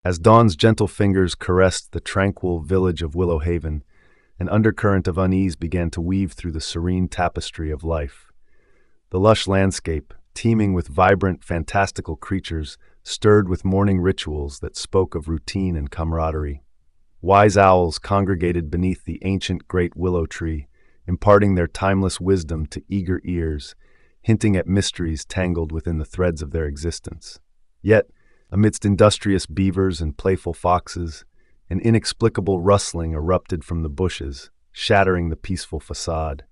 As dawn's gentle fingers caressed the tranquil village of Willowhaven, an undercurrent of unease began to weave through the serene tapestry of life. The lush landscape, teeming with vibrant, fantastical creatures, stirred with morning rituals that spoke of routine and camaraderie. Wise owls congregated beneath the ancient great willow tree, imparting their timeless wisdom to eager ears, hinting at mysteries tangled within the threads of their existence. Yet, amidst industrious beavers and playful foxes, an inexplicable rustling erupted from the bushes, shattering the peaceful facade.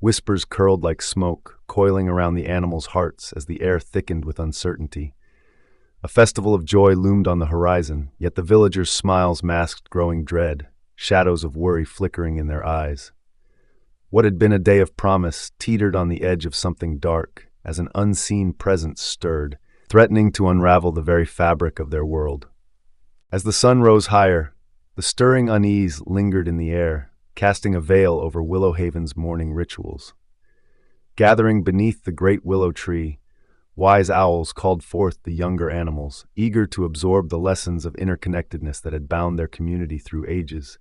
Whispers curled like smoke, coiling around the animals' hearts as the air thickened with uncertainty. A festival of joy loomed on the horizon, yet the villagers' smiles masked growing dread, shadows of worry flickering in their eyes. What had been a day of promise teetered on the edge of something dark, as an unseen presence stirred, threatening to unravel the very fabric of their world. As the sun rose higher, the stirring unease lingered in the air, casting a veil over Willowhaven's morning rituals. Gathering beneath the great willow tree, wise owls called forth the younger animals, eager to absorb the lessons of interconnectedness that had bound their community through ages.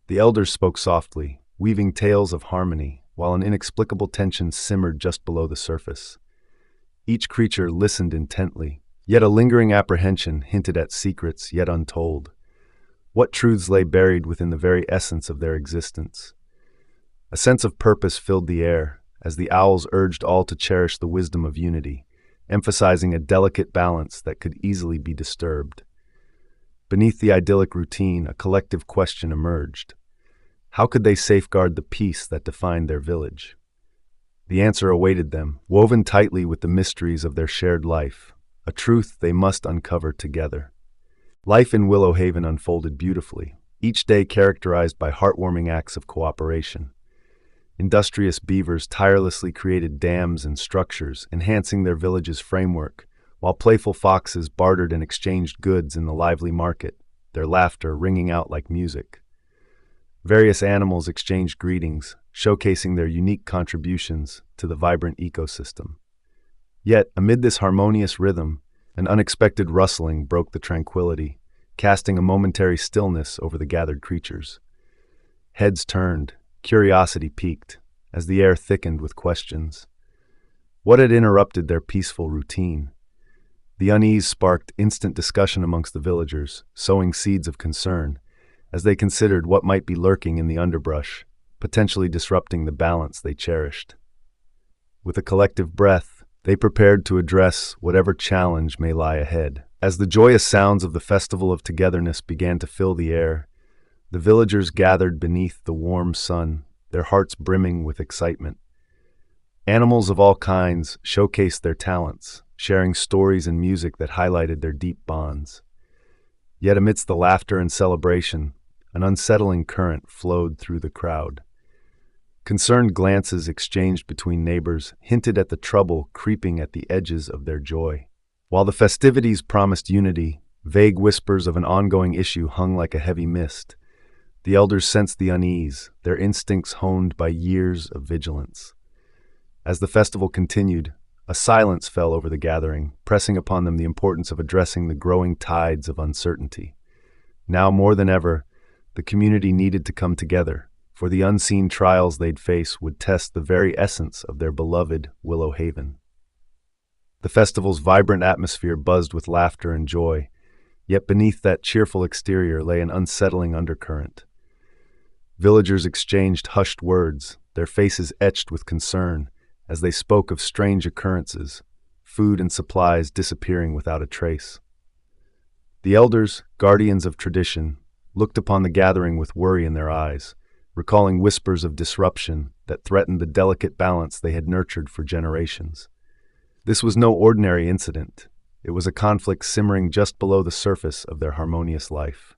The elders spoke softly, weaving tales of harmony, while an inexplicable tension simmered just below the surface. Each creature listened intently, yet a lingering apprehension hinted at secrets yet untold. What truths lay buried within the very essence of their existence? A sense of purpose filled the air, as the owls urged all to cherish the wisdom of unity, emphasizing a delicate balance that could easily be disturbed. Beneath the idyllic routine, a collective question emerged. How could they safeguard the peace that defined their village? The answer awaited them, woven tightly with the mysteries of their shared life, a truth they must uncover together. Life in Willowhaven unfolded beautifully, each day characterized by heartwarming acts of cooperation. Industrious beavers tirelessly created dams and structures, enhancing their village's framework, while playful foxes bartered and exchanged goods in the lively market, their laughter ringing out like music. Various animals exchanged greetings, showcasing their unique contributions to the vibrant ecosystem. Yet, amid this harmonious rhythm, an unexpected rustling broke the tranquility, casting a momentary stillness over the gathered creatures. Heads turned, curiosity piqued, as the air thickened with questions. What had interrupted their peaceful routine? The unease sparked instant discussion amongst the villagers, sowing seeds of concern, as they considered what might be lurking in the underbrush, potentially disrupting the balance they cherished. With a collective breath, they prepared to address whatever challenge may lie ahead. As the joyous sounds of the Festival of Togetherness began to fill the air, the villagers gathered beneath the warm sun, their hearts brimming with excitement. Animals of all kinds showcased their talents, sharing stories and music that highlighted their deep bonds. Yet amidst the laughter and celebration, an unsettling current flowed through the crowd. Concerned glances exchanged between neighbors hinted at the trouble creeping at the edges of their joy. While the festivities promised unity, vague whispers of an ongoing issue hung like a heavy mist. The elders sensed the unease, their instincts honed by years of vigilance. As the festival continued, a silence fell over the gathering, pressing upon them the importance of addressing the growing tides of uncertainty. Now more than ever, the community needed to come together, for the unseen trials they'd face would test the very essence of their beloved Willowhaven. The festival's vibrant atmosphere buzzed with laughter and joy, yet beneath that cheerful exterior lay an unsettling undercurrent. Villagers exchanged hushed words, their faces etched with concern, as they spoke of strange occurrences, food and supplies disappearing without a trace. The elders, guardians of tradition, looked upon the gathering with worry in their eyes, recalling whispers of disruption that threatened the delicate balance they had nurtured for generations. This was no ordinary incident. It was a conflict simmering just below the surface of their harmonious life.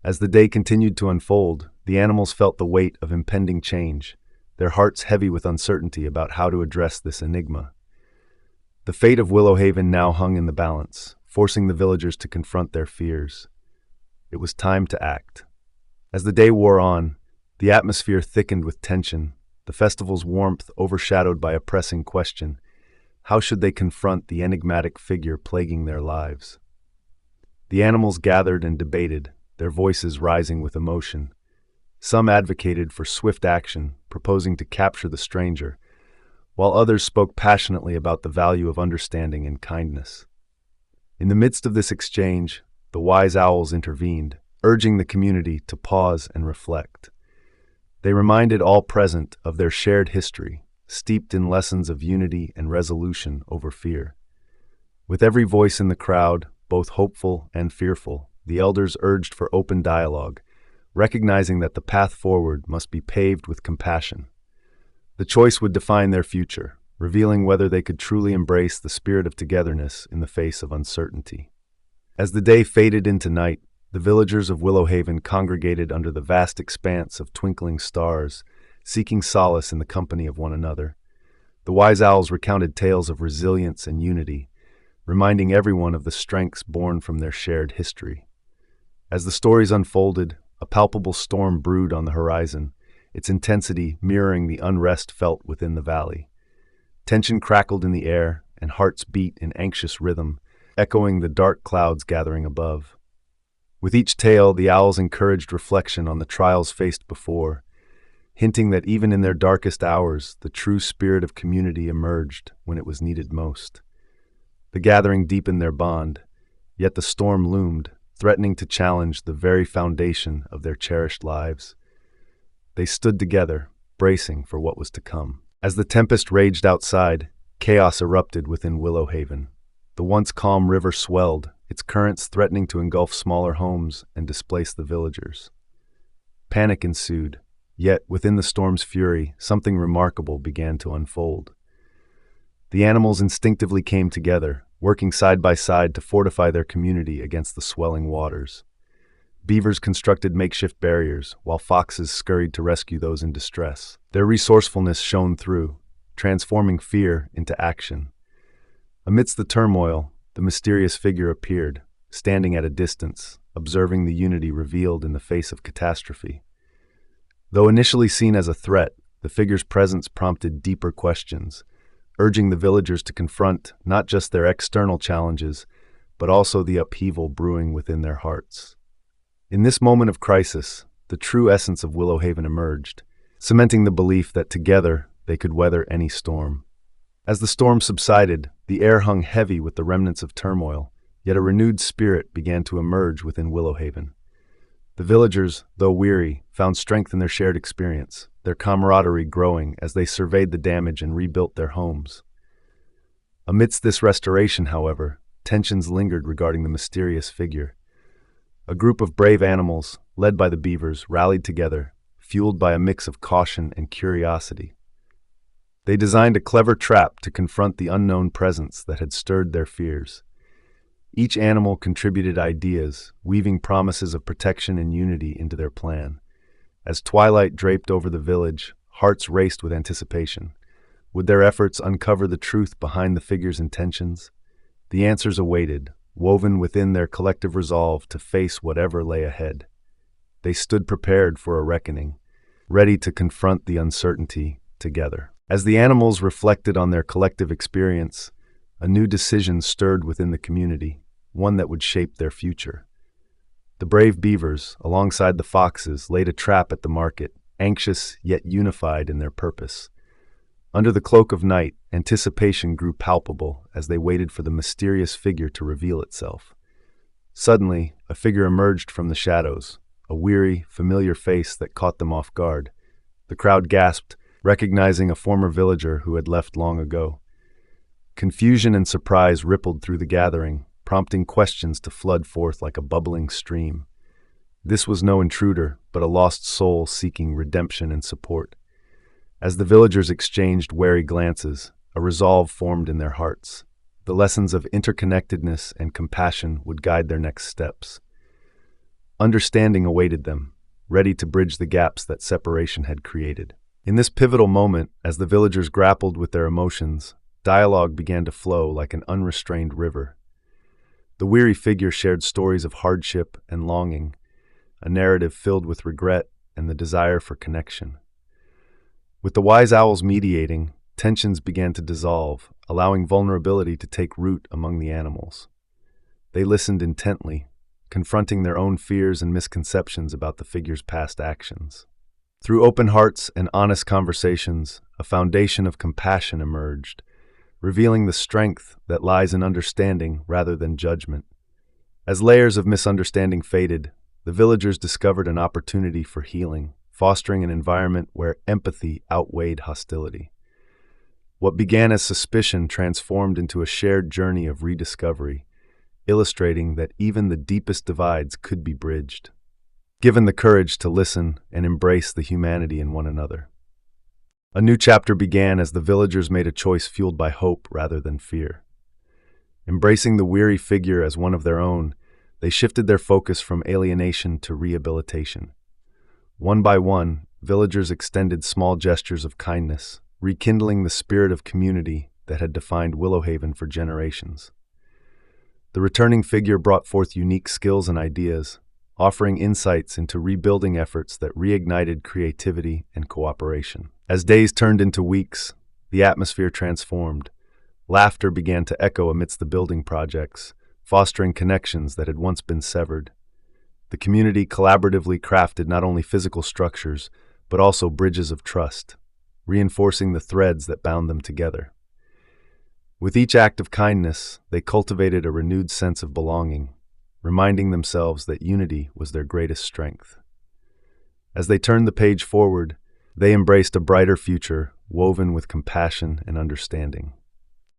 As the day continued to unfold, the animals felt the weight of impending change, their hearts heavy with uncertainty about how to address this enigma. The fate of Willowhaven now hung in the balance, forcing the villagers to confront their fears. It was time to act. As the day wore on, the atmosphere thickened with tension, the festival's warmth overshadowed by a pressing question. How should they confront the enigmatic figure plaguing their lives? The animals gathered and debated, their voices rising with emotion. Some advocated for swift action, proposing to capture the stranger, while others spoke passionately about the value of understanding and kindness. In the midst of this exchange, the wise owls intervened, urging the community to pause and reflect. They reminded all present of their shared history, steeped in lessons of unity and resolution over fear. With every voice in the crowd, both hopeful and fearful, the elders urged for open dialogue, recognizing that the path forward must be paved with compassion. The choice would define their future, revealing whether they could truly embrace the spirit of togetherness in the face of uncertainty. As the day faded into night, the villagers of Willowhaven congregated under the vast expanse of twinkling stars, seeking solace in the company of one another. The wise owls recounted tales of resilience and unity, reminding everyone of the strengths born from their shared history. As the stories unfolded, a palpable storm brewed on the horizon, its intensity mirroring the unrest felt within the valley. Tension crackled in the air, and hearts beat in anxious rhythm, echoing the dark clouds gathering above. With each tale, the owls encouraged reflection on the trials faced before, hinting that even in their darkest hours, the true spirit of community emerged when it was needed most. The gathering deepened their bond, yet the storm loomed, threatening to challenge the very foundation of their cherished lives. They stood together, bracing for what was to come. As the tempest raged outside, chaos erupted within Willowhaven. The once calm river swelled, its currents threatening to engulf smaller homes and displace the villagers. Panic ensued, yet within the storm's fury, something remarkable began to unfold. The animals instinctively came together, working side by side to fortify their community against the swelling waters. Beavers constructed makeshift barriers, while foxes scurried to rescue those in distress. Their resourcefulness shone through, transforming fear into action. Amidst the turmoil, the mysterious figure appeared, standing at a distance, observing the unity revealed in the face of catastrophe. Though initially seen as a threat, the figure's presence prompted deeper questions, urging the villagers to confront not just their external challenges, but also the upheaval brewing within their hearts. In this moment of crisis, the true essence of Willowhaven emerged, cementing the belief that together they could weather any storm. As the storm subsided, the air hung heavy with the remnants of turmoil, yet a renewed spirit began to emerge within Willowhaven. The villagers, though weary, found strength in their shared experience, their camaraderie growing as they surveyed the damage and rebuilt their homes. Amidst this restoration, however, tensions lingered regarding the mysterious figure. A group of brave animals, led by the beavers, rallied together, fueled by a mix of caution and curiosity. They designed a clever trap to confront the unknown presence that had stirred their fears. Each animal contributed ideas, weaving promises of protection and unity into their plan. As twilight draped over the village, hearts raced with anticipation. Would their efforts uncover the truth behind the figure's intentions? The answers awaited, woven within their collective resolve to face whatever lay ahead. They stood prepared for a reckoning, ready to confront the uncertainty together. As the animals reflected on their collective experience, a new decision stirred within the community, one that would shape their future. The brave beavers, alongside the foxes, laid a trap at the market, anxious yet unified in their purpose. Under the cloak of night, anticipation grew palpable as they waited for the mysterious figure to reveal itself. Suddenly, a figure emerged from the shadows, a weary, familiar face that caught them off guard. The crowd gasped, recognizing a former villager who had left long ago. Confusion and surprise rippled through the gathering, prompting questions to flood forth like a bubbling stream. This was no intruder, but a lost soul seeking redemption and support. As the villagers exchanged wary glances, a resolve formed in their hearts. The lessons of interconnectedness and compassion would guide their next steps. Understanding awaited them, ready to bridge the gaps that separation had created. In this pivotal moment, as the villagers grappled with their emotions, dialogue began to flow like an unrestrained river. The weary figure shared stories of hardship and longing, a narrative filled with regret and the desire for connection. With the wise owls mediating, tensions began to dissolve, allowing vulnerability to take root among the animals. They listened intently, confronting their own fears and misconceptions about the figure's past actions. Through open hearts and honest conversations, a foundation of compassion emerged, revealing the strength that lies in understanding rather than judgment. As layers of misunderstanding faded, the villagers discovered an opportunity for healing, fostering an environment where empathy outweighed hostility. What began as suspicion transformed into a shared journey of rediscovery, illustrating that even the deepest divides could be bridged, given the courage to listen and embrace the humanity in one another. A new chapter began as the villagers made a choice fueled by hope rather than fear. Embracing the weary figure as one of their own, they shifted their focus from alienation to rehabilitation. One by one, villagers extended small gestures of kindness, rekindling the spirit of community that had defined Willowhaven for generations. The returning figure brought forth unique skills and ideas, offering insights into rebuilding efforts that reignited creativity and cooperation. As days turned into weeks, the atmosphere transformed. Laughter began to echo amidst the building projects, fostering connections that had once been severed. The community collaboratively crafted not only physical structures, but also bridges of trust, reinforcing the threads that bound them together. With each act of kindness, they cultivated a renewed sense of belonging, reminding themselves that unity was their greatest strength. As they turned the page forward, they embraced a brighter future, woven with compassion and understanding.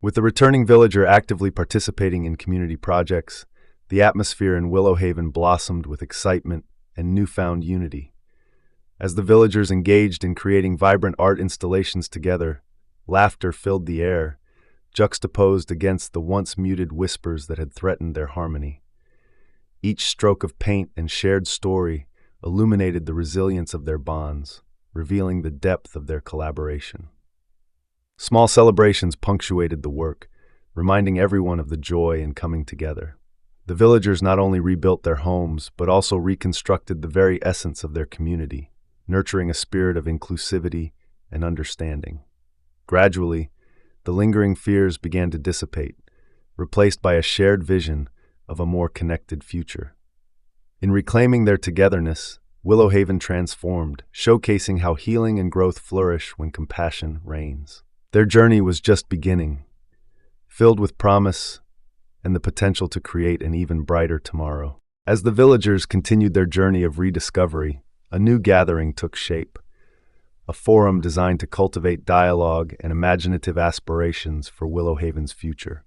With the returning villager actively participating in community projects, the atmosphere in Willowhaven blossomed with excitement and newfound unity. As the villagers engaged in creating vibrant art installations together, laughter filled the air, juxtaposed against the once muted whispers that had threatened their harmony. Each stroke of paint and shared story illuminated the resilience of their bonds, revealing the depth of their collaboration. Small celebrations punctuated the work, reminding everyone of the joy in coming together. The villagers not only rebuilt their homes, but also reconstructed the very essence of their community, nurturing a spirit of inclusivity and understanding. Gradually, the lingering fears began to dissipate, replaced by a shared vision of a more connected future. In reclaiming their togetherness, Willowhaven transformed, showcasing how healing and growth flourish when compassion reigns. Their journey was just beginning, filled with promise and the potential to create an even brighter tomorrow. As the villagers continued their journey of rediscovery, a new gathering took shape, a forum designed to cultivate dialogue and imaginative aspirations for Willowhaven's future.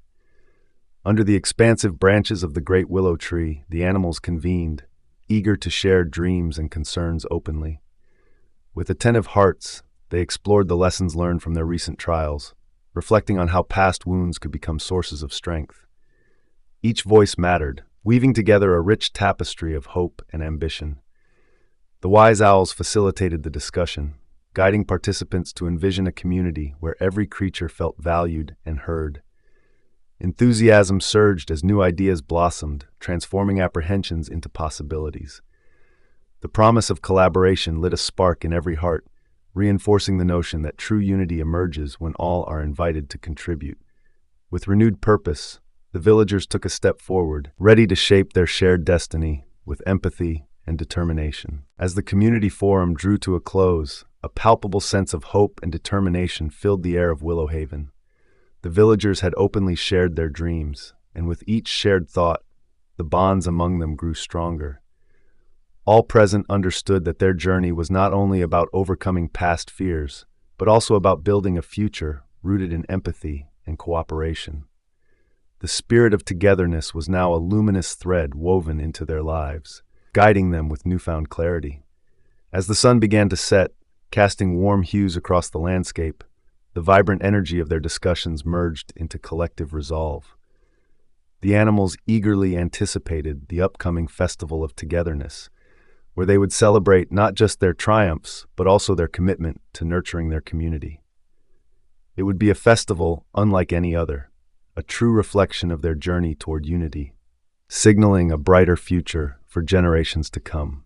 Under the expansive branches of the great willow tree, the animals convened, eager to share dreams and concerns openly. With attentive hearts, they explored the lessons learned from their recent trials, reflecting on how past wounds could become sources of strength. Each voice mattered, weaving together a rich tapestry of hope and ambition. The wise owls facilitated the discussion, guiding participants to envision a community where every creature felt valued and heard. Enthusiasm surged as new ideas blossomed, transforming apprehensions into possibilities. The promise of collaboration lit a spark in every heart, reinforcing the notion that true unity emerges when all are invited to contribute. With renewed purpose, the villagers took a step forward, ready to shape their shared destiny with empathy and determination. As the community forum drew to a close, a palpable sense of hope and determination filled the air of Willowhaven. The villagers had openly shared their dreams, and with each shared thought, the bonds among them grew stronger. All present understood that their journey was not only about overcoming past fears, but also about building a future rooted in empathy and cooperation. The spirit of togetherness was now a luminous thread woven into their lives, guiding them with newfound clarity. As the sun began to set, casting warm hues across the landscape, the vibrant energy of their discussions merged into collective resolve. The animals eagerly anticipated the upcoming festival of togetherness, where they would celebrate not just their triumphs, but also their commitment to nurturing their community. It would be a festival unlike any other, a true reflection of their journey toward unity, signaling a brighter future for generations to come.